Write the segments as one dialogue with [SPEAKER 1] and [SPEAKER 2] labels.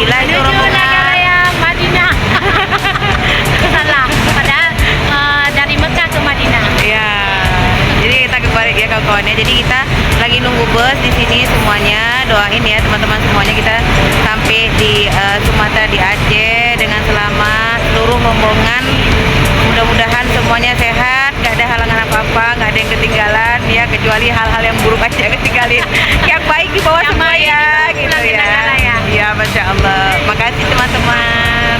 [SPEAKER 1] alhamdulillah itu
[SPEAKER 2] Menuju
[SPEAKER 1] rombongan.
[SPEAKER 2] Nagaraya Madinah. Salah. Padahal dari Mekah ke Madinah.
[SPEAKER 1] Ya, jadi kita kebalik ya kawan-kawannya. Jadi kita lagi nunggu bus di sini semuanya. Doain ya teman-teman semuanya kita sampai di Sumatera di Aceh dengan selamat. Seluruh rombongan mudah-mudahan semuanya sehat, nggak ada halangan apa-apa, nggak ada yang ketinggalan ya, kecuali hal-hal yang buruk aja yang ketinggalin. Yang baik dibawa
[SPEAKER 2] Yang
[SPEAKER 1] semua
[SPEAKER 2] baik
[SPEAKER 1] ya,
[SPEAKER 2] dibawa
[SPEAKER 1] gitu
[SPEAKER 2] pulang ke
[SPEAKER 1] ya.
[SPEAKER 2] Nagaraya.
[SPEAKER 1] Ya, masya Allah. Makasih teman-teman.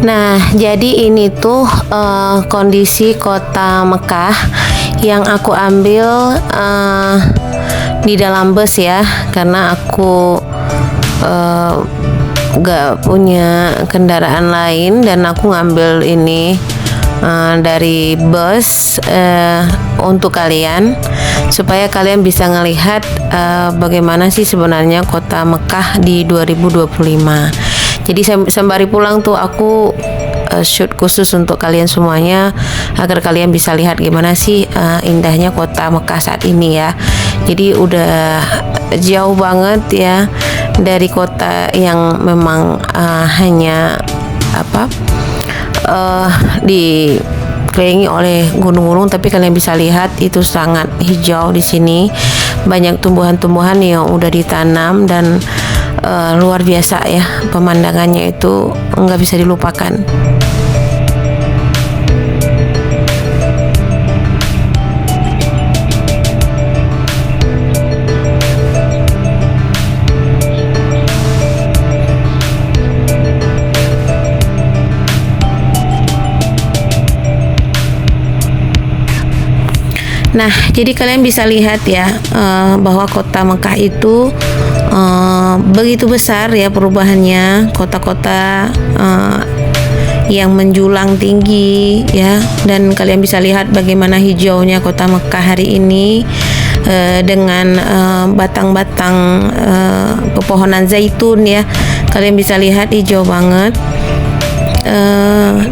[SPEAKER 3] Nah, jadi ini tuh kondisi kota Mekah yang aku ambil di dalam bus ya, karena aku gak punya kendaraan lain dan aku ngambil ini dari bus untuk kalian supaya kalian bisa ngelihat bagaimana sih sebenarnya kota Mekah di 2025. Jadi sembari pulang tuh aku shoot khusus untuk kalian semuanya agar kalian bisa lihat gimana sih indahnya kota Mekah saat ini ya. Jadi udah jauh banget ya dari kota yang memang hanya dikelilingi oleh gunung-gunung, tapi kalian bisa lihat itu sangat hijau di sini. Banyak tumbuhan-tumbuhan yang udah ditanam dan luar biasa ya, pemandangannya itu nggak bisa dilupakan. Nah, jadi kalian bisa lihat ya bahwa kota Mekah itu begitu besar ya perubahannya, kota-kota yang menjulang tinggi ya, dan kalian bisa lihat bagaimana hijaunya kota Mekah hari ini dengan batang-batang pepohonan zaitun ya, kalian bisa lihat hijau banget.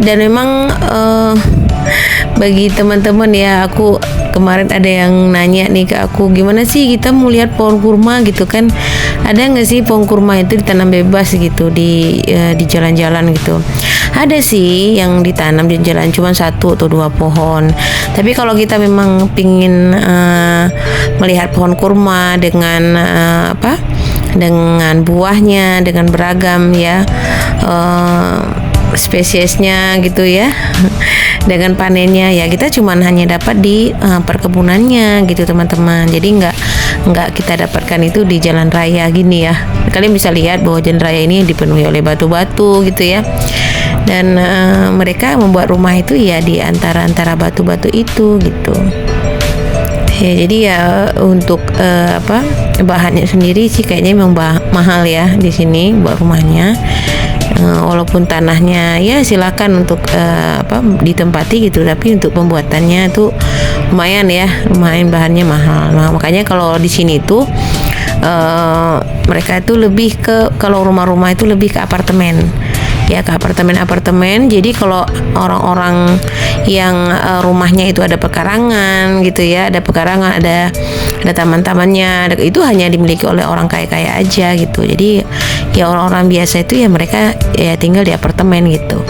[SPEAKER 3] Dan memang bagi teman-teman ya, aku kemarin ada yang nanya nih ke aku, gimana sih kita mau lihat pohon kurma gitu kan, ada nggak sih pohon kurma itu ditanam bebas gitu di jalan-jalan gitu? Ada sih yang ditanam di jalan, cuma 1 atau 2 pohon. Tapi kalau kita memang pingin melihat pohon kurma dengan dengan buahnya, dengan beragam ya spesiesnya gitu ya, dengan panennya ya, kita cuman hanya dapat di perkebunannya gitu teman-teman. Jadi nggak kita dapatkan itu di jalan raya gini ya. Kalian bisa lihat bahwa jalan raya ini dipenuhi oleh batu-batu gitu ya, dan mereka membuat rumah itu ya di antara batu-batu itu gitu ya. Jadi ya untuk bahannya sendiri sih kayaknya memang mahal ya di sini buat rumahnya. Walaupun tanahnya ya silakan untuk ditempati gitu, tapi untuk pembuatannya tuh lumayan bahannya mahal. Nah, makanya kalau di sini tuh mereka itu lebih ke, kalau rumah-rumah itu lebih ke apartemen ya, ke apartemen. Jadi kalau orang-orang yang rumahnya itu ada pekarangan gitu ya, ada taman-tamannya, itu hanya dimiliki oleh orang kaya-kaya aja gitu. Jadi ya orang-orang biasa itu ya mereka ya tinggal di apartemen gitu.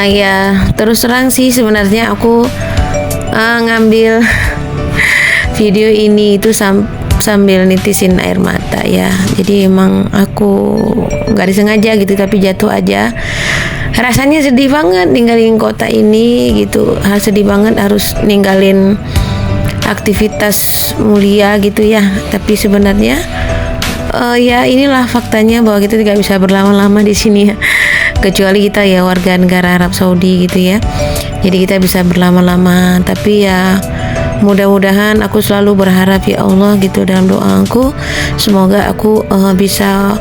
[SPEAKER 3] Ya terus terang sih sebenarnya aku ngambil video ini itu sambil nitisin air mata ya. Jadi emang aku nggak disengaja gitu, tapi jatuh aja. Rasanya sedih banget ninggalin kota ini gitu. Sedih banget harus ninggalin aktivitas mulia gitu ya. Tapi sebenarnya ya inilah faktanya bahwa kita tidak bisa berlama-lama di sini ya. kecuali kita ya warga negara Arab Saudi gitu ya. Jadi kita bisa berlama-lama, tapi ya mudah-mudahan aku selalu berharap ya Allah gitu dalam doa aku, semoga aku bisa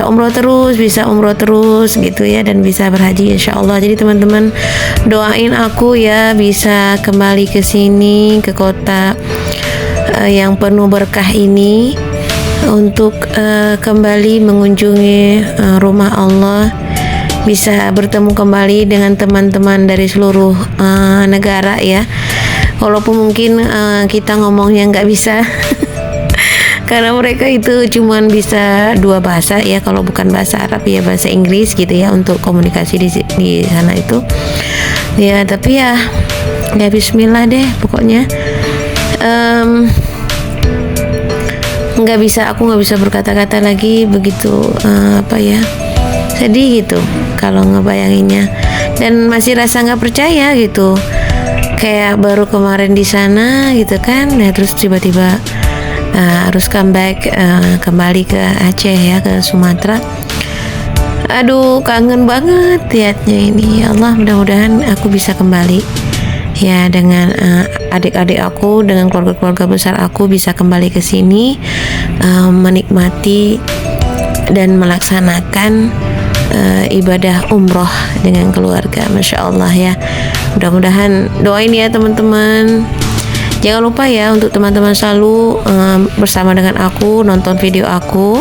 [SPEAKER 3] umroh terus gitu ya, dan bisa berhaji insya Allah. Jadi teman-teman doain aku ya bisa kembali ke sini, ke kota yang penuh berkah ini, untuk kembali mengunjungi rumah Allah, bisa bertemu kembali dengan teman-teman dari seluruh negara ya. Walaupun mungkin kita ngomongnya nggak bisa karena mereka itu cuman bisa 2 bahasa ya, kalau bukan bahasa Arab ya bahasa Inggris gitu ya untuk komunikasi di sana itu ya. Tapi ya bismillah deh pokoknya. Aku nggak bisa berkata-kata lagi, begitu sedih gitu kalau ngebayanginnya, dan masih rasa nggak percaya gitu, kayak baru kemarin di sana gitu kan, nah terus tiba-tiba harus comeback kembali ke Aceh ya, ke Sumatera. Aduh kangen banget lihatnya ini ya Allah. Mudah-mudahan aku bisa kembali ya dengan adik-adik aku, dengan keluarga-keluarga besar aku bisa kembali ke sini, menikmati dan melaksanakan ibadah umroh dengan keluarga. Masya Allah ya. Mudah-mudahan doain ya teman-teman. Jangan lupa ya untuk teman-teman selalu bersama dengan aku, nonton video aku.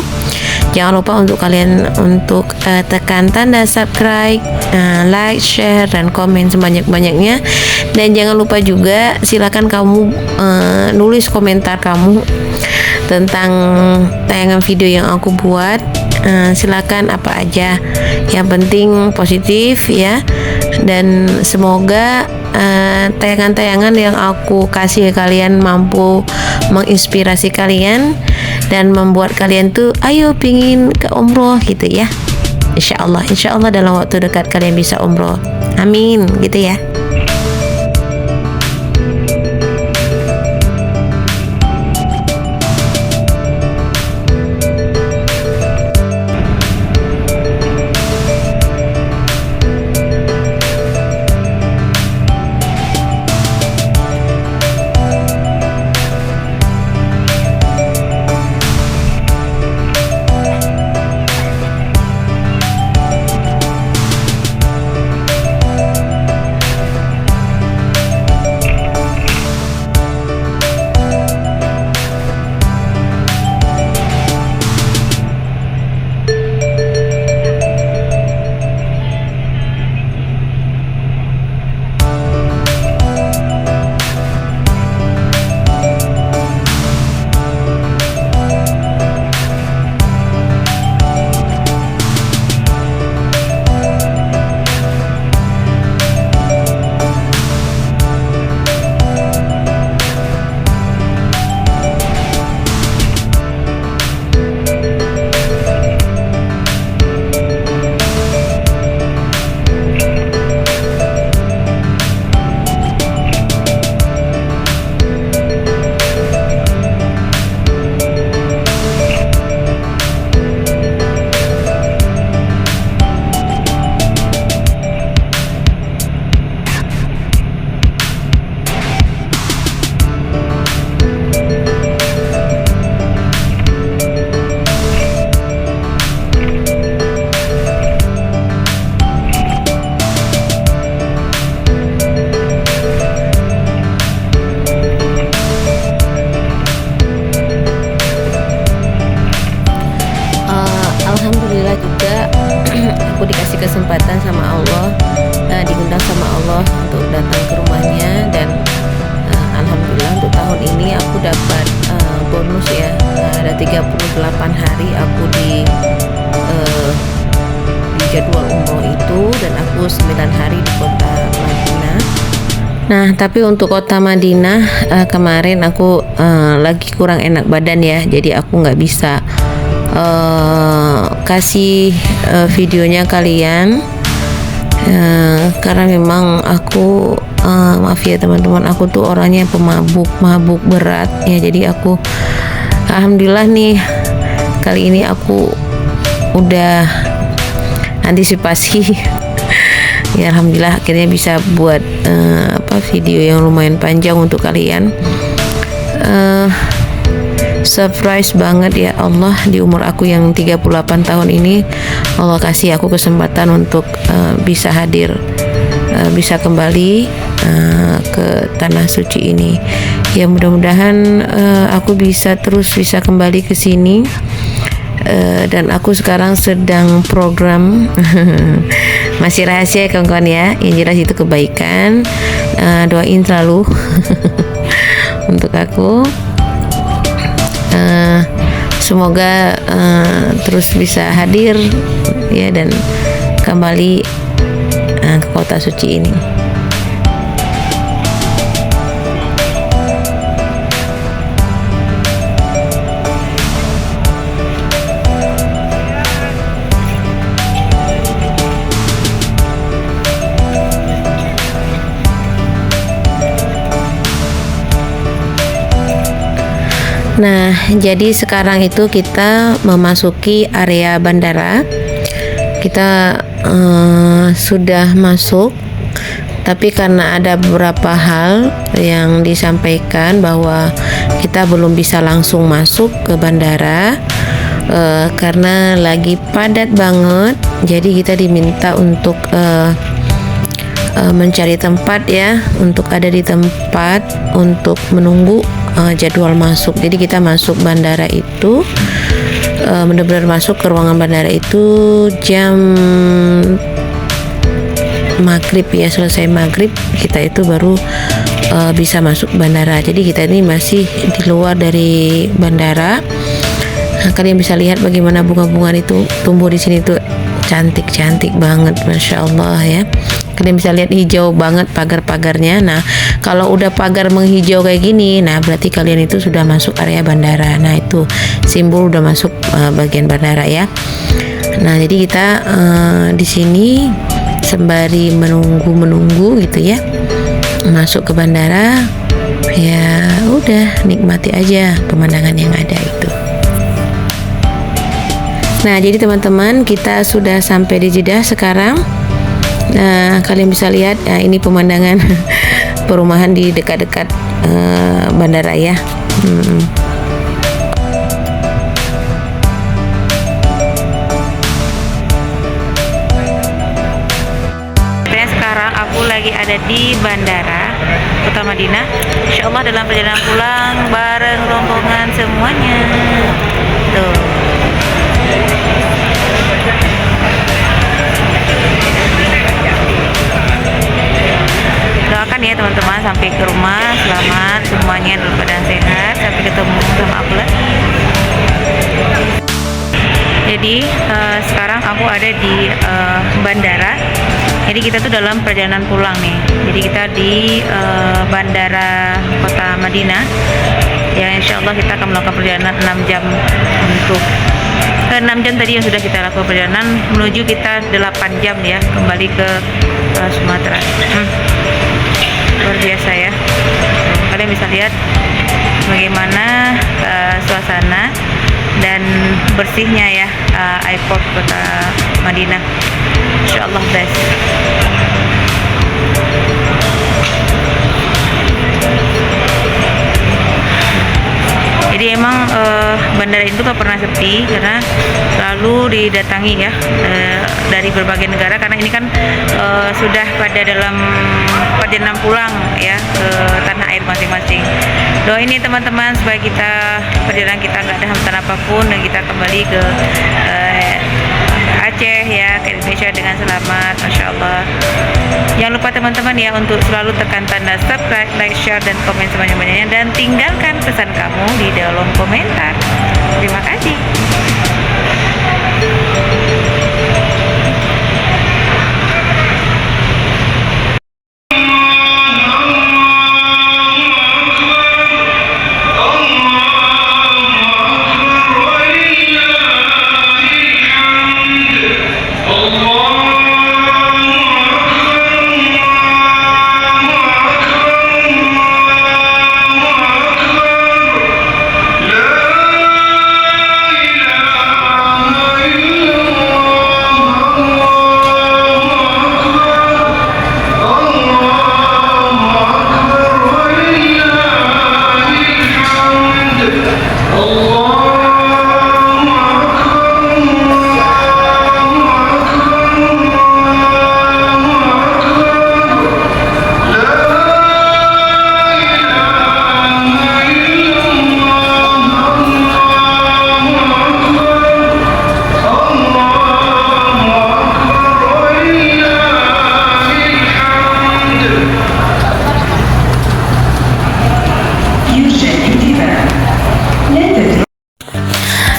[SPEAKER 3] Jangan lupa untuk kalian untuk tekan tanda subscribe, like, share, dan komen sebanyak-banyaknya. Dan jangan lupa juga silakan kamu nulis komentar kamu tentang tayangan video yang aku buat. Silakan apa aja, yang penting positif ya. Dan semoga tayangan-tayangan yang aku kasih ke kalian mampu menginspirasi kalian dan membuat kalian tuh ayo pingin ke umroh gitu ya. Insya Allah dalam waktu dekat kalian bisa umroh, amin gitu ya. kesempatan sama Allah, diundang sama Allah untuk datang ke rumahnya. Dan alhamdulillah untuk tahun ini aku dapat bonus ya, ada 38 hari aku di jadwal umroh itu, dan aku 9 hari di kota Madinah. Nah, tapi untuk kota Madinah kemarin aku lagi kurang enak badan ya, jadi aku nggak bisa kasih videonya kalian karena memang aku maaf ya teman-teman, aku tuh orangnya mabuk berat ya. Jadi aku alhamdulillah nih kali ini aku udah antisipasi. Ya alhamdulillah akhirnya bisa buat video yang lumayan panjang untuk kalian. Surprise banget ya Allah, di umur aku yang 38 tahun ini Allah kasih aku kesempatan untuk bisa hadir, bisa kembali ke tanah suci ini. Ya mudah-mudahan aku bisa kembali ke sini. Dan aku sekarang sedang program masih rahasia ya kawan-kawan ya, yang jelas itu kebaikan. Doain selalu untuk aku. Semoga terus bisa hadir ya dan kembali ke kota suci ini. Nah, jadi sekarang itu kita memasuki area bandara. Kita sudah masuk, tapi karena ada beberapa hal yang disampaikan bahwa kita belum bisa langsung masuk ke bandara karena lagi padat banget. Jadi kita diminta untuk mencari tempat ya, untuk ada di tempat untuk menunggu jadwal masuk. Jadi kita masuk bandara itu benar-benar masuk ke ruangan bandara itu jam maghrib ya, selesai maghrib kita itu baru bisa masuk bandara. Jadi kita ini masih di luar dari bandara. Nah, kalian bisa lihat bagaimana bunga-bunga itu tumbuh di sini tuh cantik-cantik banget, masya Allah ya. Kalian bisa lihat hijau banget pagar-pagarnya. Nah, kalau udah pagar menghijau kayak gini, nah berarti kalian itu sudah masuk area bandara. Nah, itu simbol udah masuk bagian bandara ya. Nah, jadi kita di sini sembari menunggu gitu ya, masuk ke bandara. Ya, udah nikmati aja pemandangan yang ada itu. Nah, jadi teman-teman, kita sudah sampai di Jeddah sekarang. Nah, kalian bisa lihat ini pemandangan perumahan di dekat-dekat bandara ya. Sekarang aku lagi ada di bandara Kota Madinah. Insya Allah dalam perjalanan pulang bareng rombongan semuanya. Tuh. Doakan ya teman-teman sampai ke rumah selamat semuanya, dalam keadaan sehat, sampai ketemu sama aku lagi. Jadi sekarang aku ada di bandara. Jadi kita tuh dalam perjalanan pulang nih. Jadi kita di bandara Kota Madinah. Ya insya Allah kita akan melakukan perjalanan 6 jam untuk 6 jam tadi yang sudah kita lakukan perjalanan, menuju kita 8 jam ya kembali ke Sumatera. Luar biasa ya. Kalian bisa lihat bagaimana suasana dan bersihnya ya airport Kota Madinah. Insya Allah best. Jadi emang bandara itu gak pernah sepi karena selalu didatangi ya dari berbagai negara, karena ini kan sudah pada dalam perjalanan pulang ya ke tanah air masing-masing. Doain ini teman-teman supaya kita perjalanan kita nggak ada hambatan apapun dan kita kembali ke Aceh ya, ke Indonesia dengan selamat, masya Allah. Jangan lupa teman-teman ya untuk selalu tekan tanda subscribe, like, share, dan komen sebanyak-banyaknya, dan tinggalkan pesan kamu di kolom komentar. Terima kasih.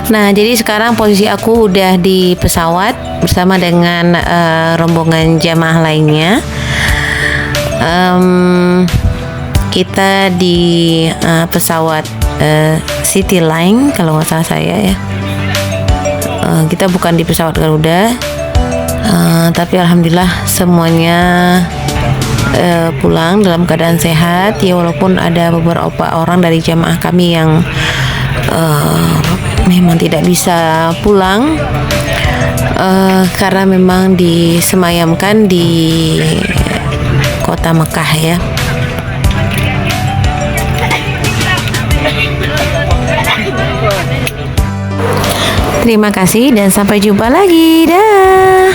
[SPEAKER 3] Nah, jadi sekarang posisi aku udah di pesawat bersama dengan rombongan jamaah lainnya. Kita di pesawat Cityline kalau nggak salah saya ya. Kita bukan di pesawat Garuda, tapi alhamdulillah semuanya pulang dalam keadaan sehat ya, walaupun ada beberapa orang dari jamaah kami yang memang tidak bisa pulang karena memang disemayamkan di kota Mekah ya. Terima kasih dan sampai jumpa lagi. Dah.